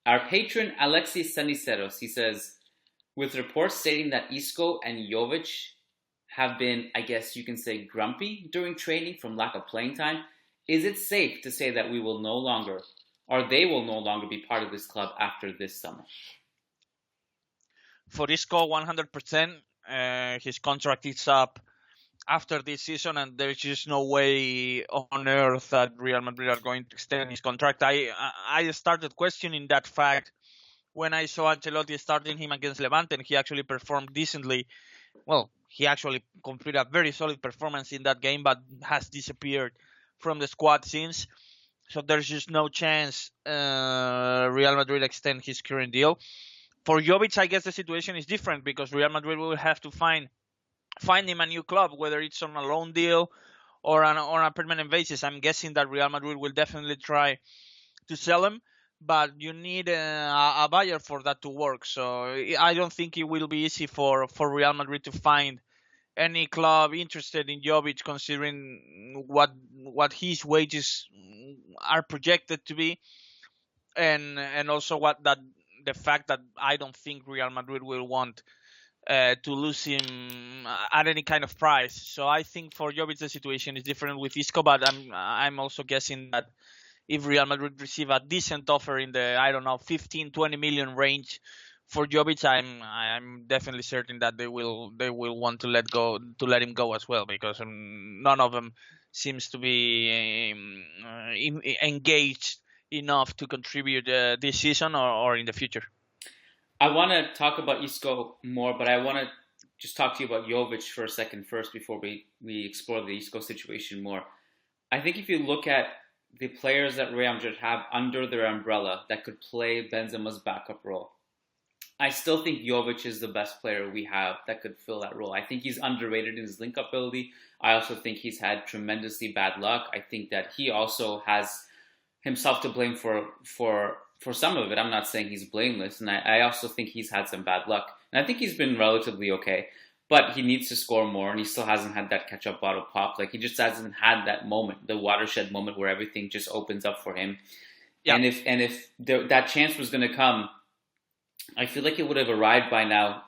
Our patron Alexis Ceniceros, he says, with reports stating that Isco and Jovic have been, I guess you can say, grumpy during training from lack of playing time, is it safe to say that we will no longer, or they will no longer be part of this club after this summer? For Isco, 100%. His contract is up after this season, and there's just no way on earth that Real Madrid are going to extend his contract. I started questioning that fact when I saw Ancelotti starting him against Levante, and he actually performed decently. Well, he actually completed a very solid performance in that game, but has disappeared from the squad since. So there's just no chance Real Madrid extend his current deal. For Jovic, I guess the situation is different because Real Madrid will have to find him a new club, whether it's on a loan deal or on a permanent basis. I'm guessing that Real Madrid will definitely try to sell him, but you need a buyer for that to work. So I don't think it will be easy for Real Madrid to find any club interested in Jovic, considering what his wages are projected to be, and also the fact that I don't think Real Madrid will want to lose him at any kind of price. So I think for Jovic the situation is different with Isco, but I'm also guessing that if Real Madrid receive a decent offer in the, I don't know, 15-20 million range for Jovic, I'm definitely certain that they will want to let him go as well, because none of them seems to be engaged enough to contribute this season or in the future. I want to talk about Isco more, but I want to just talk to you about Jovic for a second first before we explore the Isco situation more. I think if you look at the players that Real Madrid have under their umbrella that could play Benzema's backup role, I still think Jovic is the best player we have that could fill that role. I think he's underrated in his link-up ability. I also think he's had tremendously bad luck. I think that he also has himself to blame for some of it. I'm not saying he's blameless, and I also think he's had some bad luck. And I think he's been relatively okay, but he needs to score more, and he still hasn't had that catch-up bottle pop. Like, he just hasn't had that moment, the watershed moment where everything just opens up for him. Yeah. And if that chance was going to come, I feel like it would have arrived by now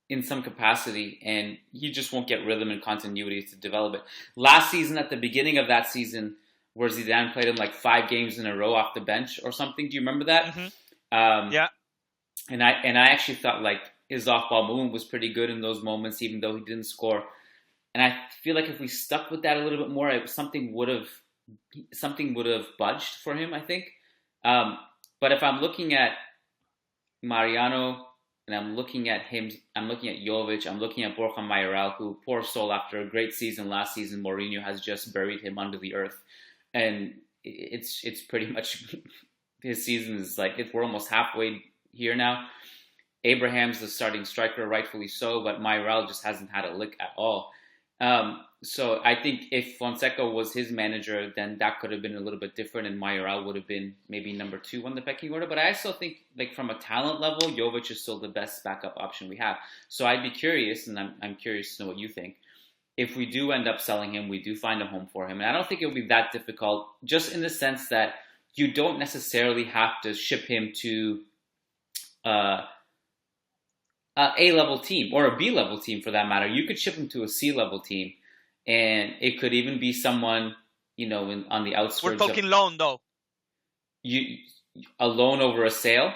in some capacity, and he just won't get rhythm and continuity to develop it. Last season, at the beginning of that season, where Zidane played him like 5 games in a row off the bench or something. Do you remember that? Mm-hmm. Yeah. And I actually thought like his off-ball movement was pretty good in those moments, even though he didn't score. And I feel like if we stuck with that a little bit more, something would have budged for him, I think. But if I'm looking at Mariano and I'm looking at him, I'm looking at Jovic, I'm looking at Borja Mayoral, who, poor soul, after a great season last season, Mourinho has just buried him under the earth. And it's pretty much, his season is like, we're almost halfway here now. Abraham's the starting striker, rightfully so, but Mayoral just hasn't had a lick at all. So I think if Fonseca was his manager, then that could have been a little bit different, and Mayoral would have been maybe number 2 on the pecking order. But I still think, like, from a talent level, Jovic is still the best backup option we have. So I'd be curious, and I'm curious to know what you think. If we do end up selling him, we do find a home for him. And I don't think it would be that difficult, just in the sense that you don't necessarily have to ship him to a A-level team, or a B-level team for that matter. You could ship him to a C-level team, and it could even be someone, on the outskirts. We're talking loan, though. A loan over a sale?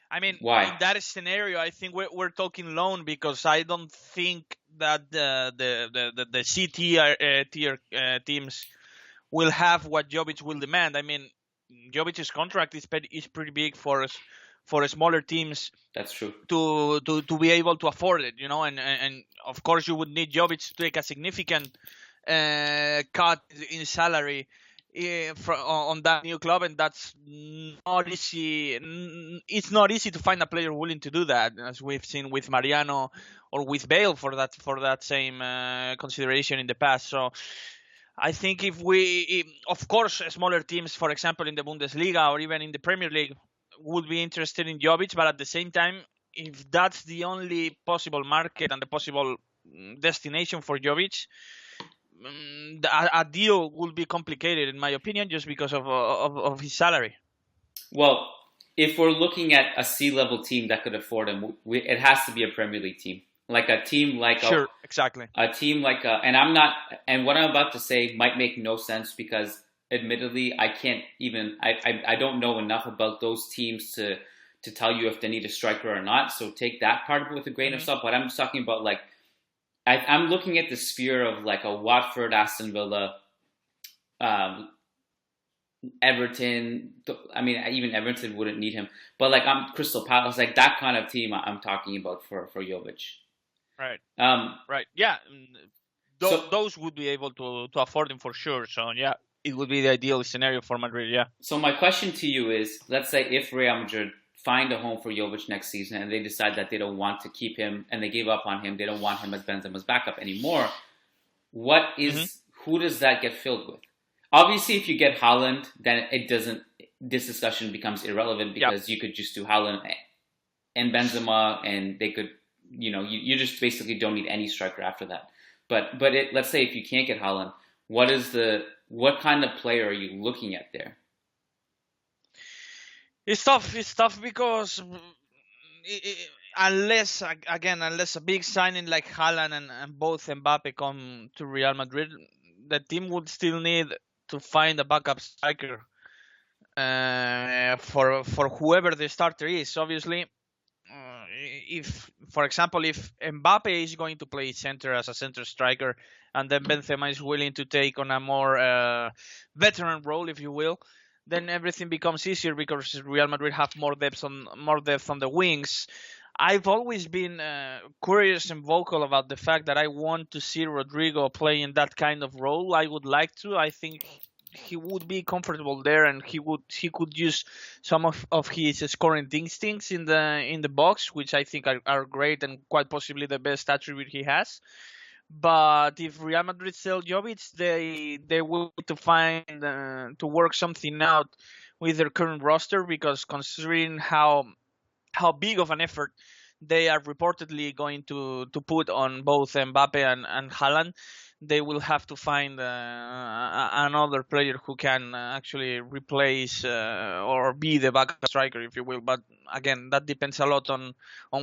I mean, why? In that scenario, I think we're talking loan, because I don't think that the C tier teams will have what Jovic will demand. I mean, Jovic's contract is pretty big for smaller teams. That's true. To be able to afford it, and of course you would need Jovic to take a significant cut in salary on that new club, and that's not easy. It's not easy to find a player willing to do that, as we've seen with Mariano or with Bale for that same consideration in the past. So I think of course, smaller teams, for example, in the Bundesliga or even in the Premier League, would be interested in Jovic, but at the same time, if that's the only possible market and the possible destination for Jovic, a deal will be complicated, in my opinion, just because of his salary. Well, if we're looking at a C-level team that could afford him, it has to be a Premier League team, like a team like Sure, exactly. and I'm not, and what I'm about to say might make no sense because, admittedly, I can't even, I don't know enough about those teams to tell you if they need a striker or not. So take that part of it with a grain of salt. But I'm just talking about like, I'm looking at the sphere of like a Watford, Aston Villa, Everton. I mean, even Everton wouldn't need him, but like I'm Crystal Palace, like that kind of team I'm talking about for Jovic. Right. Um, Right. Yeah. so Those would be able to afford him for sure. So yeah, it would be the ideal scenario for Madrid. Yeah. so my question to you is, let's say if Real Madrid find a home for Jovic next season and they decide that they don't want to keep him and they gave up on him, they don't want him as Benzema's backup anymore. What is who does that get filled with? Obviously, if you get Haaland, then it doesn't. This discussion becomes irrelevant because you could just do Haaland and Benzema, and they could, you just basically don't need any striker after that. But let's say if you can't get Haaland, what kind of player are you looking at there? It's tough. It's tough because unless a big signing like Haaland and both Mbappe come to Real Madrid, the team would still need to find a backup striker for whoever the starter is. Obviously, if, for example, if Mbappe is going to play center as a center striker, and then Benzema is willing to take on a more veteran role, if you will, then everything becomes easier because Real Madrid have more depth on the wings. I've always been curious and vocal about the fact that I want to see Rodrigo play in that kind of role. I would like to. I think he would be comfortable there, and he could use some of his scoring instincts in the box, which I think are great and quite possibly the best attribute he has. But if Real Madrid sell Jovic, they will need to find to work something out with their current roster, because considering how big of an effort they are reportedly going to put on both Mbappe and Haaland, they will have to find another player who can actually replace or be the backup striker, if you will. But again, that depends a lot on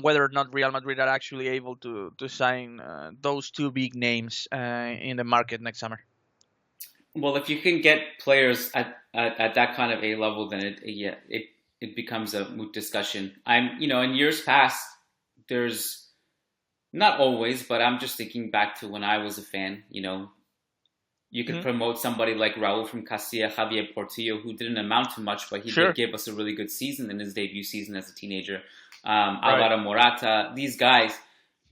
whether or not Real Madrid are actually able to sign those two big names in the market next summer. Well, if you can get players at that kind of A level, then it becomes a moot discussion. In years past, there's not always, but I'm just thinking back to when I was a fan. You could promote somebody like Raul from Castilla, Javier Portillo, who didn't amount to much, but he did give us a really good season in his debut season as a teenager. Alvaro Morata, these guys,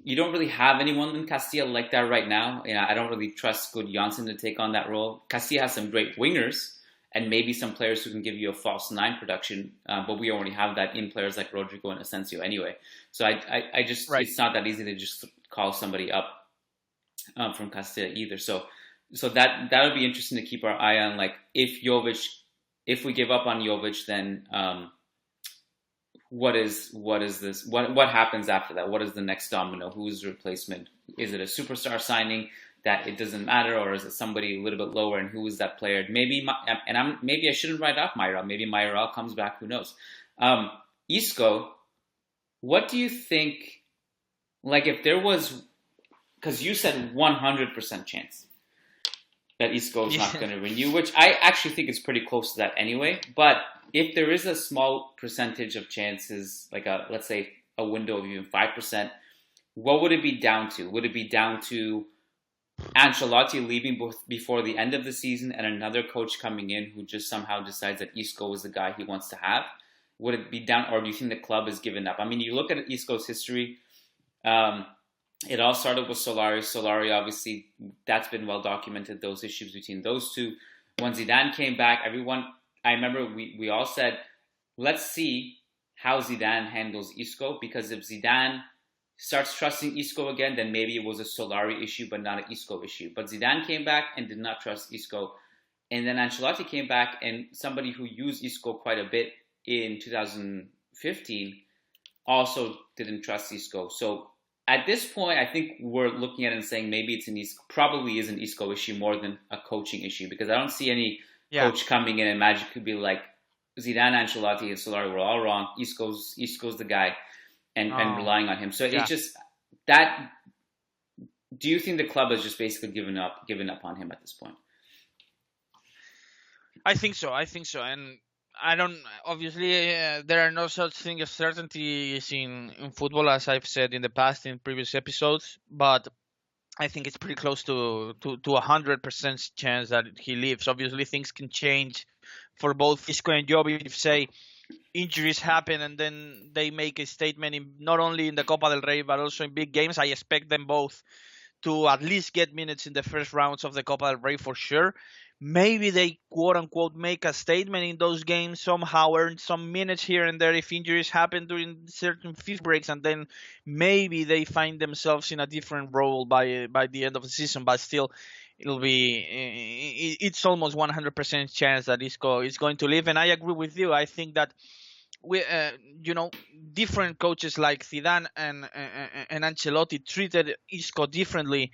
you don't really have anyone in Castilla like that right now. I don't really trust Good Janssen to take on that role. Castilla has some great wingers and maybe some players who can give you a false nine production, but we already have that in players like Rodrigo and Asensio anyway. So I just it's not that easy to just call somebody up from Castilla either. So that would be interesting to keep our eye on. Like if we give up on Jovic, then what is this? What happens after that? What is the next domino? Who's the replacement? Is it a superstar signing that it doesn't matter, or is it somebody a little bit lower? And who is that player? Maybe I shouldn't write off Mayoral. Maybe Mayoral comes back. Who knows? Isco, what do you think? Like if there was, because you said 100% chance that Isco is not going to renew, which I actually think is pretty close to that anyway. But if there is a small percentage of chances, like let's say a window of even 5%, what would it be down to? Would it be down to Ancelotti leaving before the end of the season and another coach coming in who just somehow decides that Isco is the guy he wants to have? Would it be down, or do you think the club has given up? I mean, you look at Isco's history. It all started with Solari. Solari, obviously, that's been well documented, those issues between those two. When Zidane came back, I remember we all said, let's see how Zidane handles Isco, because if Zidane starts trusting Isco again, then maybe it was a Solari issue, but not an Isco issue. But Zidane came back and did not trust Isco. And then Ancelotti came back, and somebody who used Isco quite a bit in 2015 also didn't trust Isco. So at this point, I think we're looking at it and saying maybe probably is an Isco issue more than a coaching issue, because I don't see any coach coming in and Magic could be like, Zidane, Ancelotti, and Solari were all wrong. Isco's the guy, and Oh, relying on him. So it's yeah. just that. Do you think the club has just basically given up on him at this point? I think so. I think so. And I don't. Obviously, there are no such thing as certainties in football, as I've said in the past in previous episodes. But I think it's pretty close to 100% chance that he leaves. Obviously, things can change for both Isco and Jovic. If say injuries happen and then they make a statement in, not only in the Copa del Rey but also in big games, I expect them both to at least get minutes in the first rounds of the Copa del Rey for sure. Maybe they quote unquote make a statement in those games somehow, earn some minutes here and there if injuries happen during certain fifth breaks, and then maybe they find themselves in a different role by the end of the season. But still, it'll be it's almost 100% chance that Isco is going to leave. And I agree with you. I think that we you know, different coaches like Zidane and Ancelotti treated Isco differently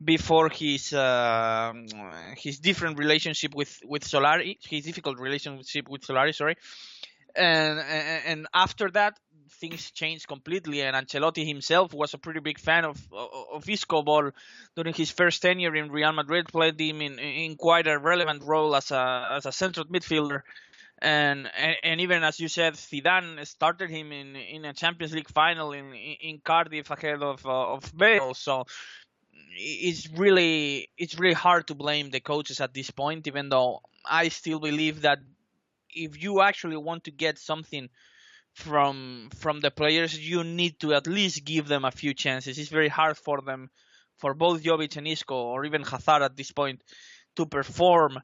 before his different relationship with Solari, his difficult relationship with Solari, sorry, and after that things changed completely. And Ancelotti himself was a pretty big fan of Isco ball during his first tenure in Real Madrid. Played him in quite a relevant role as a central midfielder. And even as you said, Zidane started him in a Champions League final in Cardiff ahead of Bale. So it's really hard to blame the coaches at this point. Even though I still believe that if you actually want to get something from the players, you need to at least give them a few chances. It's very hard for them, for both Jovic and Isco, or even Hazard at this point, to perform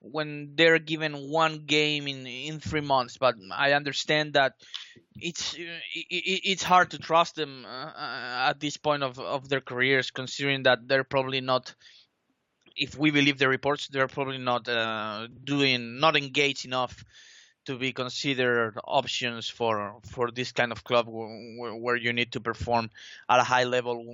when they're given one game in 3 months. But I understand that it's hard to trust them at this point of their careers, considering that they're probably not, if we believe the reports, they're probably not not engaged enough to be considered options for this kind of club where you need to perform at a high level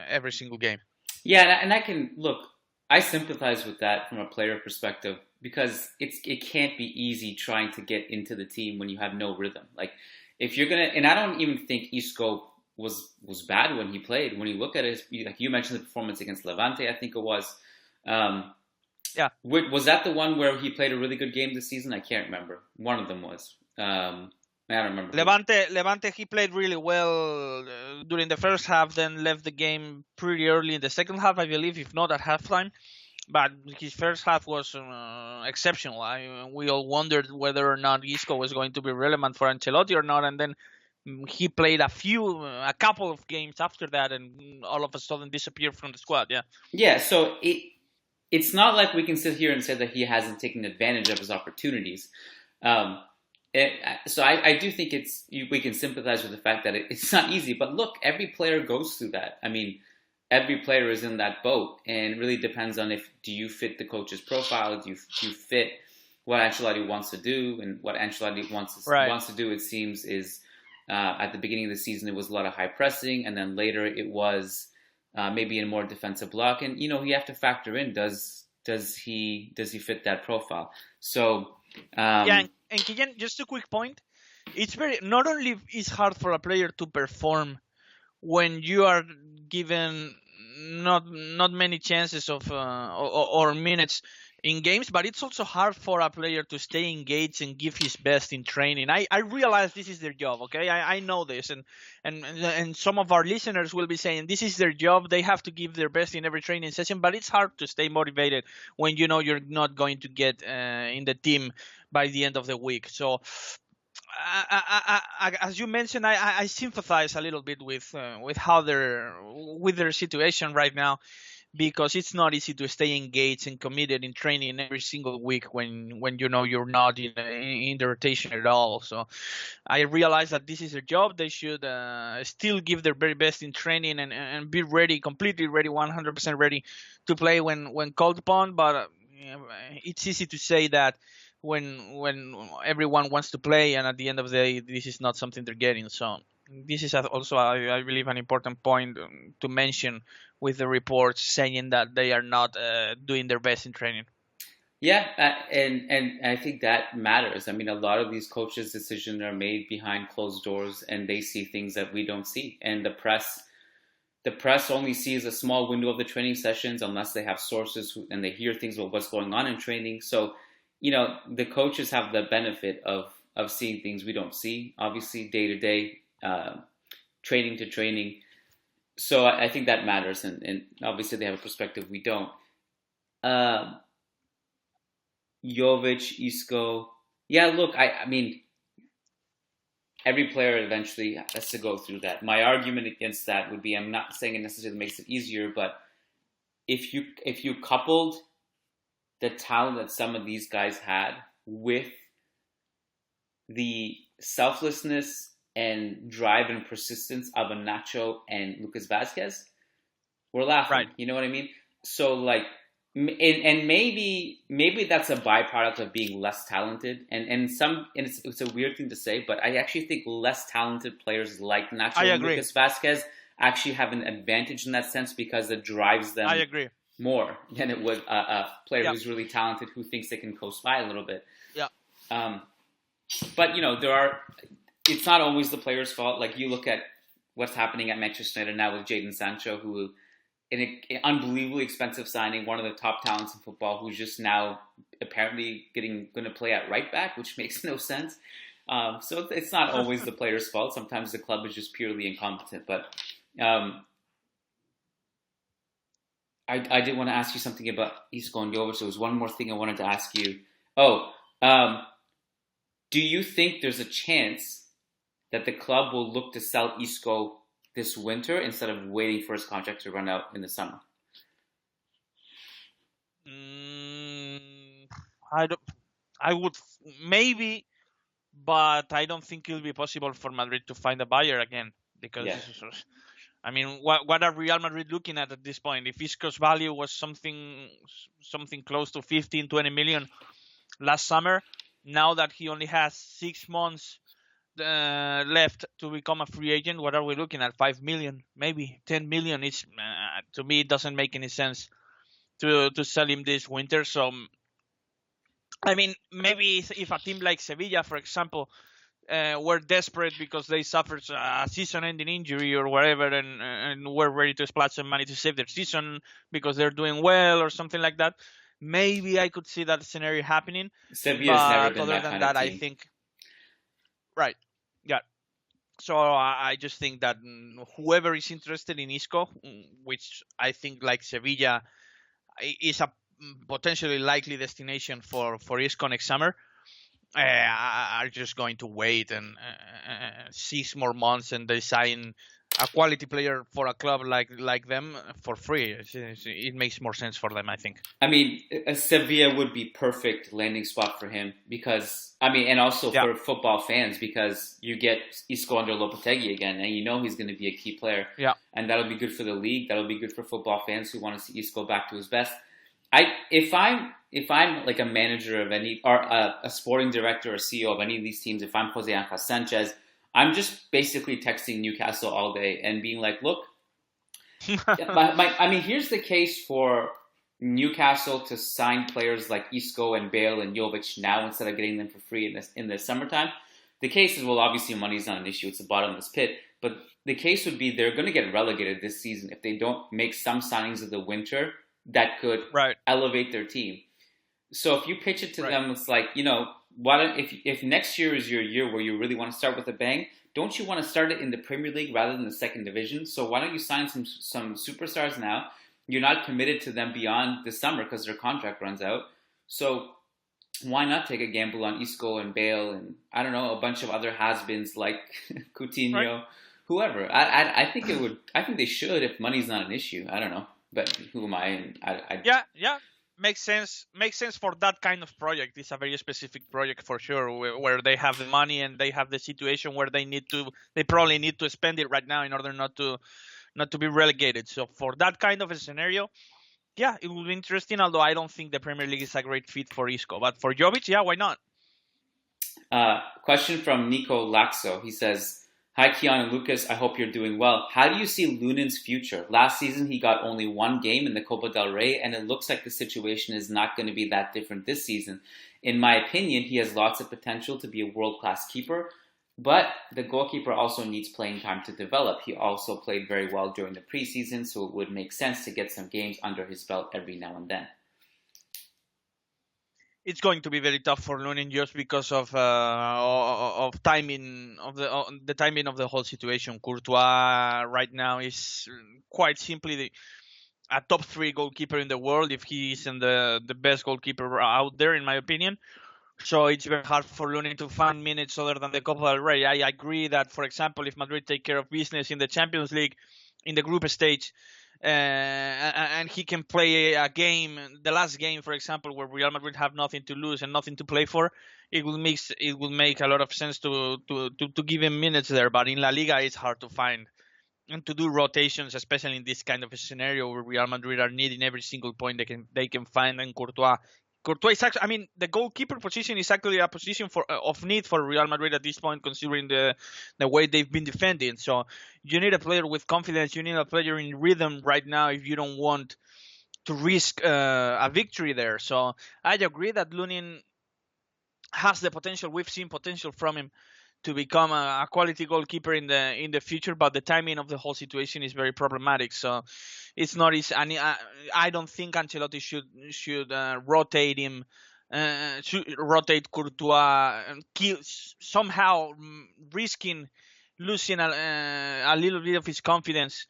every single game. Yeah, and I can look. I sympathize with that from a player perspective because it can't be easy trying to get into the team when you have no rhythm. Like if you're gonna, and I don't even think Isco was bad when he played. When you look at it, like you mentioned the performance against Levante, I think it was. Um, Yeah, was that the one where he played a really good game this season? I can't remember. One of them was. I don't remember. Levante, he played really well during the first half, then left the game pretty early in the second half, I believe, if not at halftime. But his first half was exceptional. We all wondered whether or not Isco was going to be relevant for Ancelotti or not, and then he played a couple of games after that, and all of a sudden disappeared from the squad. Yeah. Yeah, so it's not like we can sit here and say that he hasn't taken advantage of his opportunities. Um, so I do think we can sympathize with the fact that it's not easy. But look, every player goes through that. I mean, every player is in that boat, and it really depends on do you fit the coach's profile, do you fit what Ancelotti wants to do, and what Ancelotti wants to do. It seems is at the beginning of the season it was a lot of high pressing, and then later it was maybe in more defensive block. And you have to factor in does he fit that profile? So Yeah, and Kiyan, just a quick point. It's not only is hard for a player to perform when you are given not many chances of or minutes in games, but it's also hard for a player to stay engaged and give his best in training. I realize this is their job, okay? I know this, and some of our listeners will be saying this is their job. They have to give their best in every training session, but it's hard to stay motivated when you know you're not going to get in the team by the end of the week. So as you mentioned, I sympathize a little bit with how with their situation right now, because it's not easy to stay engaged and committed in training every single week when you know you're not in the rotation at all. So I realize that this is their job. They should still give their very best in training and be ready, completely ready, 100% ready to play when called upon. But it's easy to say that when everyone wants to play, and at the end of the day, this is not something they're getting. So this is also, I believe, an important point to mention with the reports saying that they are not doing their best in training. Yeah, and I think that matters. I mean, a lot of these coaches' decisions are made behind closed doors, and they see things that we don't see. And the press only sees a small window of the training sessions unless they have sources and they hear things about what's going on in training. So, the coaches have the benefit of seeing things we don't see, obviously day to day, training to training. So I think that matters, and obviously they have a perspective we don't. Uh, Jovic, Isco. Yeah, look, I mean, every player eventually has to go through that. My argument against that would be, I'm not saying it necessarily makes it easier, but if you coupled the talent that some of these guys had with the selflessness and drive and persistence of a Nacho and Lucas Vasquez, we're laughing. Right. You know what I mean? So like, and maybe that's a byproduct of being less talented, and it's a weird thing to say, but I actually think less talented players like Nacho I and agree. Lucas Vasquez actually have an advantage in that sense because it drives them I agree. more than it would a player Yeah. who's really talented who thinks they can coast by a little bit. Yeah. But it's not always the player's fault. Like you look at what's happening at Manchester United now with Jadon Sancho, who an unbelievably expensive signing, one of the top talents in football, who's just now apparently going to play at right back, which makes no sense. So it's not always the player's fault. Sometimes the club is just purely incompetent. But I did want to ask you something about Isco and Jovic. So there was one more thing I wanted to ask you. Do you think there's a chance that the club will look to sell Isco this winter instead of waiting for his contract to run out in the summer? I would maybe, but I don't think it'll be possible for Madrid to find a buyer again because, I mean, what are Real Madrid looking at this point? If Isco's value was something close to 15, 20 million last summer, now that he only has 6 months left to become a free agent, what are we looking at? 5 million, maybe 10 million. It's to me, it doesn't make any sense to sell him this winter. So, I mean, maybe if a team like Sevilla, for example, were desperate because they suffered a season-ending injury or whatever, and were ready to splash some money to save their season because they're doing well or something like that, maybe I could see that scenario happening. Sevilla's never been other that than kind that, of team. I think. Right. Yeah. So I just think that whoever is interested in Isco, which I think like Sevilla is a potentially likely destination for Isco next summer, are just going to wait and 6 more months and they sign a quality player for a club like them for free. It makes more sense for them, I think. I mean, Sevilla would be perfect landing spot for him because, I mean, and also for football fans because you get Isco under Lopetegui again, and you know he's going to be a key player. Yeah. And that'll be good for the league. That'll be good for football fans who want to see Isco back to his best. If I'm like a manager of any, or a sporting director or CEO of any of these teams, if I'm Jose Angel Sanchez, I'm just basically texting Newcastle all day and being like, look, I mean, here's the case for Newcastle to sign players like Isco and Bale and Jovic now instead of getting them for free in the summertime. The case is, well, obviously money's not an issue. It's the bottomless pit. But the case would be they're going to get relegated this season if they don't make some signings of the winter that could elevate their team. So if you pitch it to them, it's like, why don't, if next year is your year where you really want to start with a bang, don't you want to start it in the Premier League rather than the second division? So why don't you sign some superstars now? You're not committed to them beyond the summer because their contract runs out. So why not take a gamble on Isco and Bale and, I don't know, a bunch of other has-beens like Coutinho, whoever. I think they should if money's not an issue. I don't know. But who am I? Yeah. Makes sense for that kind of project. It's a very specific project for sure, where they have the money and they have the situation where they probably need to spend it right now in order not to be relegated. So for that kind of a scenario, yeah, it will be interesting. Although I don't think the Premier League is a great fit for Isco, but for Jovic, yeah, why not? Question from Nico Laxo. He says, Hi, Keon and Lucas. I hope you're doing well. How do you see Lunin's future? Last season, he got only one game in the Copa del Rey, and it looks like the situation is not going to be that different this season. In my opinion, he has lots of potential to be a world class keeper, but the goalkeeper also needs playing time to develop. He also played very well during the preseason, so it would make sense to get some games under his belt every now and then. It's going to be very tough for Lunin just because of timing of the timing of the whole situation. Courtois right now is quite simply a top three goalkeeper in the world if he isn't the best goalkeeper out there, in my opinion. So it's very hard for Lunin to find minutes other than the Copa del Rey. I agree that, for example, if Madrid take care of business in the Champions League, in the group stage, and he can play a game, the last game, for example, where Real Madrid have nothing to lose and nothing to play for, it will make a lot of sense to give him minutes there. But in La Liga, it's hard to find and to do rotations, especially in this kind of a scenario where Real Madrid are needing every single point they can find. And Courtois is actually, I mean, the goalkeeper position is actually a position of need for Real Madrid at this point, considering the way they've been defending. So you need a player with confidence. You need a player in rhythm right now if you don't want to risk a victory there. So I agree that Lunin has the potential. We've seen potential from him to become a quality goalkeeper in the future, but the timing of the whole situation is very problematic. So it's not easy. And I don't think Ancelotti should rotate him, should rotate Courtois, and somehow risking losing a little bit of his confidence,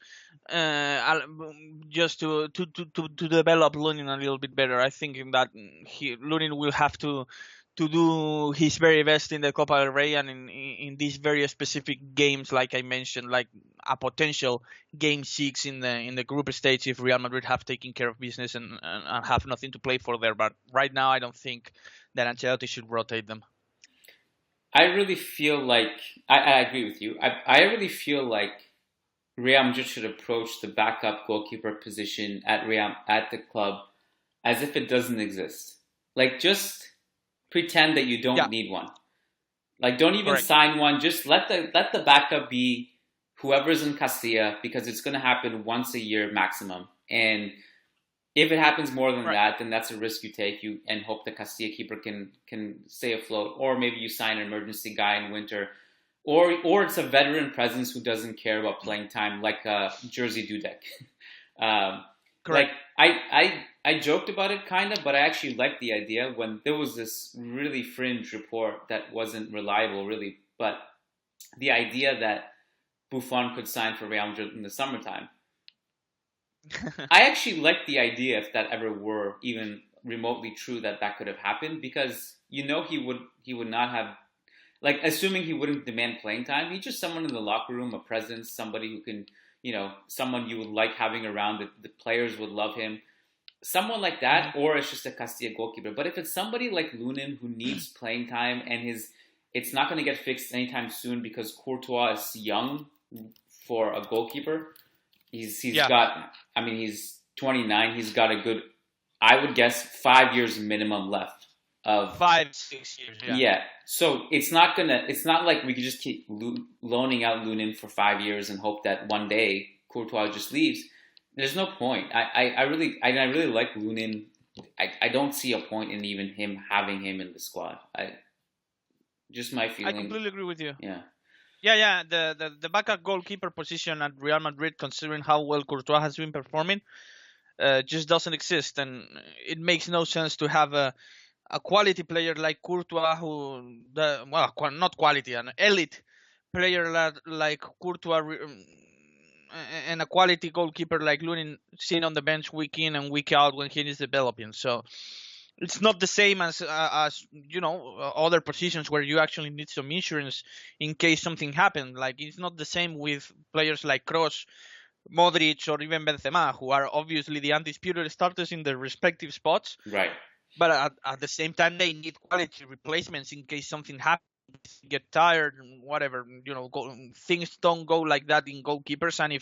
just to develop Lunin a little bit better. I think that Lunin will have to do his very best in the Copa del Rey and in these very specific games, like I mentioned, like a potential game 6 in the group stage if Real Madrid have taken care of business and have nothing to play for there. But right now, I don't think that Ancelotti should rotate them. I really feel like I agree with you. I really feel like Real Madrid should approach the backup goalkeeper position at the club as if it doesn't exist. Like just pretend that you don't need one. Like don't even sign one. Just let the backup be whoever's in Castilla because it's going to happen once a year maximum. And if it happens more than that, then that's a risk you take. You and hope the Castilla keeper can stay afloat, or maybe you sign an emergency guy in winter, or it's a veteran presence who doesn't care about playing time, like Jersey Dudek. Like I joked about it kind of, but I actually liked the idea when there was this really fringe report that wasn't reliable, really. But the idea that Buffon could sign for Real Madrid in the summertime. I actually like the idea if that ever were even remotely true that could have happened because he would not have like assuming he wouldn't demand playing time. He's just someone in the locker room, a presence, somebody who can someone you would like having around. The players would love him. Someone like that, or it's just a Castilla goalkeeper. But if it's somebody like Lunin who needs playing time and it's not going to get fixed anytime soon because Courtois is young for a goalkeeper. He's 29. He's got a good, I would guess, 5 years minimum left of 5-6 years. Yeah. So it's not like we could just keep loaning out Lunin for 5 years and hope that one day Courtois just leaves. There's no point. I really like Lunin. I don't see a point in even having him in the squad. Just my feeling. I completely agree with you. Yeah. Yeah. The backup goalkeeper position at Real Madrid, considering how well Courtois has been performing, just doesn't exist, and it makes no sense to have a quality player like Courtois, not quality, an elite player like Courtois, and a quality goalkeeper like Lunin sitting on the bench week in and week out when he is developing. So it's not the same as other positions where you actually need some insurance in case something happens. Like it's not the same with players like Kroos, Modric, or even Benzema, who are obviously the undisputed starters in their respective spots. Right. But at the same time, they need quality replacements in case something happens, get tired, whatever. Things don't go like that in goalkeepers, and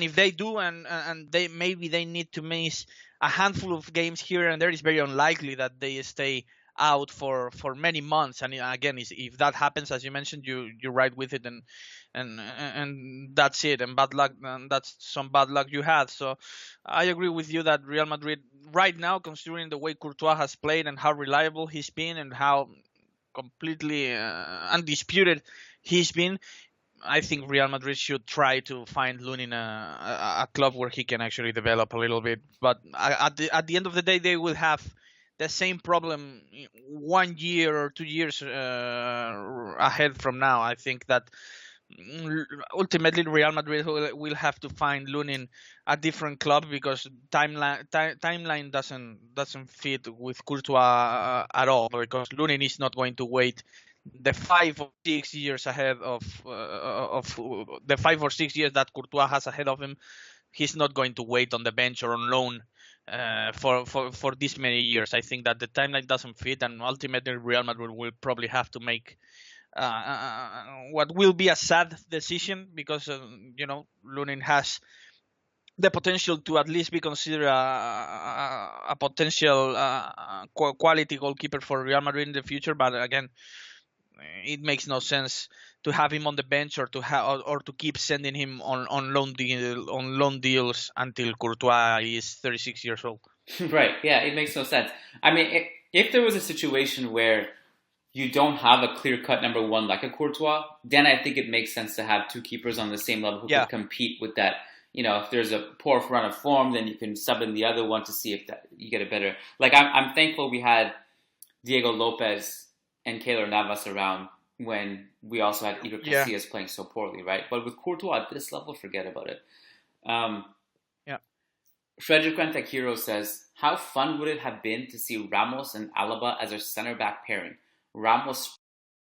if they do, and they need to miss a handful of games here and there, it's very unlikely that they stay out for many months. And again, if that happens, as you mentioned, you ride with it, and that's it. And bad luck, and that's some bad luck you had. So I agree with you that Real Madrid right now, considering the way Courtois has played and how reliable he's been and how completely undisputed he's been, I think Real Madrid should try to find Lunin a club where he can actually develop a little bit. But at the end of the day, they will have the same problem 1 year or 2 years ahead from now. I think that ultimately Real Madrid will have to find Lunin a different club, because timeline doesn't fit with Courtois at all, because Lunin is not going to wait the 5 or 6 years ahead of the 5 or 6 years that Courtois has ahead of him. He's not going to wait on the bench or on loan for this many years. I think that the timeline doesn't fit, and ultimately Real Madrid will probably have to make what will be a sad decision, because Lunin has the potential to at least be considered a potential quality goalkeeper for Real Madrid in the future. But again, it makes no sense to have him on the bench, or to keep sending him on loan deals until Courtois is 36 years old. Right. Yeah, it makes no sense. I mean, if there was a situation where you don't have a clear-cut number one like a Courtois, then I think it makes sense to have two keepers on the same level who Yeah. can compete with that. If there's a poor run of form, then you can sub in the other one to see if you get a better. Like I'm thankful we had Diego Lopez and Keylor Navas around when we also had Iker Yeah. Casillas playing so poorly, right? But with Courtois at this level, forget about it. Um, Yeah. Frederick Rentakiro says, how fun would it have been to see Ramos and Alaba as our center back pairing? Ramos